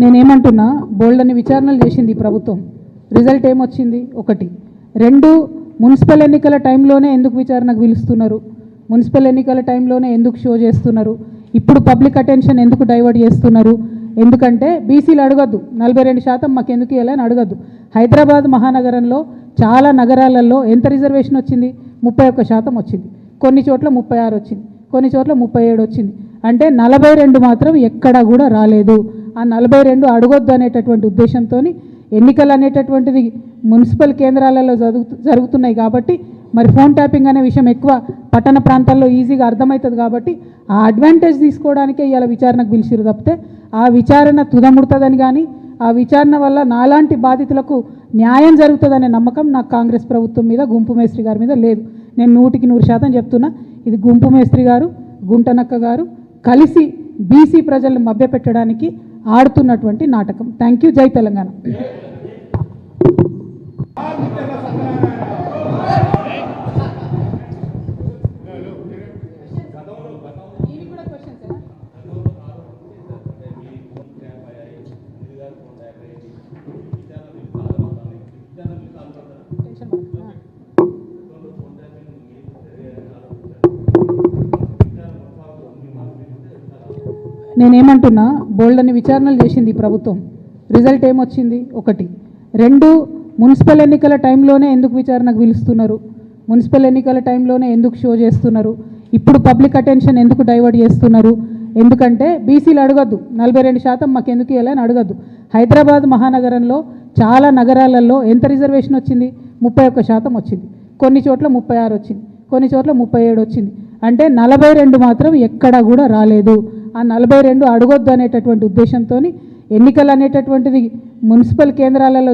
నేనేమంటున్నా, బోల్డని విచారణలు చేసింది ఈ ప్రభుత్వం. రిజల్ట్ ఏమొచ్చింది? ఒకటి. రెండు, మున్సిపల్ ఎన్నికల టైంలోనే ఎందుకు విచారణకు పిలుస్తున్నారు? మున్సిపల్ ఎన్నికల టైంలోనే ఎందుకు షో చేస్తున్నారు? ఇప్పుడు పబ్లిక్ అటెన్షన్ ఎందుకు డైవర్ట్ చేస్తున్నారు? ఎందుకంటే బీసీలు అడగద్దు, 42% మాకు ఎందుకు ఇవ్వాలని అడగద్దు. హైదరాబాద్ మహానగరంలో చాలా నగరాలలో ఎంత రిజర్వేషన్ వచ్చింది? 31% వచ్చింది. కొన్ని చోట్ల 36 వచ్చింది, కొన్ని చోట్ల 37 వచ్చింది. అంటే 42 మాత్రం ఎక్కడా కూడా రాలేదు. ఆ 42 అడగొద్దు అనేటటువంటి ఉద్దేశంతో ఎన్నికలు అనేటటువంటిది మున్సిపల్ కేంద్రాలలో జరుగుతున్నాయి కాబట్టి మరి ఫోన్ ట్యాపింగ్ అనే విషయం ఎక్కువ పట్టణ ప్రాంతాల్లో ఈజీగా అర్థమవుతుంది కాబట్టి ఆ అడ్వాంటేజ్ తీసుకోవడానికే ఇవాళ విచారణకు పిలిచిరు తప్పితే ఆ విచారణ తుదముడుతుందని కానీ ఆ విచారణ వల్ల నాలాంటి బాధితులకు న్యాయం జరుగుతుందనే నమ్మకం నాకు కాంగ్రెస్ ప్రభుత్వం మీద, గుంపు మేస్త్రి గారి మీద లేదు. నేను 100% చెప్తున్నా, ఇది గుంపు మేస్త్రి గారు, గుంటనక్క గారు కలిసి బీసీ ప్రజలను మభ్యపెట్టడానికి ఆడుతున్నటువంటి నాటకం. Thank you. జై తెలంగాణ. నేనేమంటున్నా, బోల్డని విచారణలు చేసింది ఈ ప్రభుత్వం. రిజల్ట్ ఏమొచ్చింది? ఒకటి. రెండు, మున్సిపల్ ఎన్నికల టైంలోనే ఎందుకు విచారణకు పిలుస్తున్నారు? మున్సిపల్ ఎన్నికల టైంలోనే ఎందుకు షో చేస్తున్నారు? ఇప్పుడు పబ్లిక్ అటెన్షన్ ఎందుకు డైవర్ట్ చేస్తున్నారు? ఎందుకంటే బీసీలు అడగద్దు, 42% మాకు ఎందుకు ఇవ్వాలని అడగద్దు. హైదరాబాద్ మహానగరంలో చాలా నగరాలలో ఎంత రిజర్వేషన్ వచ్చింది? 31% వచ్చింది. కొన్ని చోట్ల 36 వచ్చింది, కొన్ని చోట్ల 37 వచ్చింది. అంటే 42 మాత్రం ఎక్కడా కూడా రాలేదు. ఆ 42 అడగొద్దు అనేటటువంటి ఉద్దేశంతో ఎన్నికలు అనేటటువంటిది మున్సిపల్ కేంద్రాలలో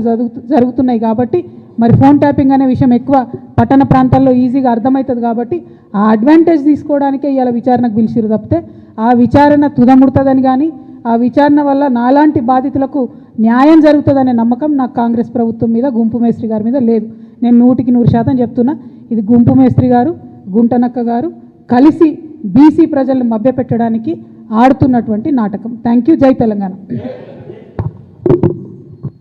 జరుగుతున్నాయి కాబట్టి మరి ఫోన్ ట్యాపింగ్ అనే విషయం ఎక్కువ పట్టణ ప్రాంతాల్లో ఈజీగా అర్థమవుతుంది కాబట్టి ఆ అడ్వాంటేజ్ తీసుకోవడానికే ఇవాళ విచారణకు పిలిచిరు తప్పితే ఆ విచారణ తుదముడుతుందని కానీ ఆ విచారణ వల్ల నాలాంటి బాధితులకు న్యాయం జరుగుతుందనే నమ్మకం నాకు కాంగ్రెస్ ప్రభుత్వం మీద, గుంపు మేస్త్రి గారి మీద లేదు. నేను 100% చెప్తున్నా, ఇది గుంపు మేస్త్రి గారు, గుంటనక్క గారు కలిసి బీసీ ప్రజలను మభ్యపెట్టడానికి ఆడుతున్నటువంటి నాటకం. Thank you. జై తెలంగాణ.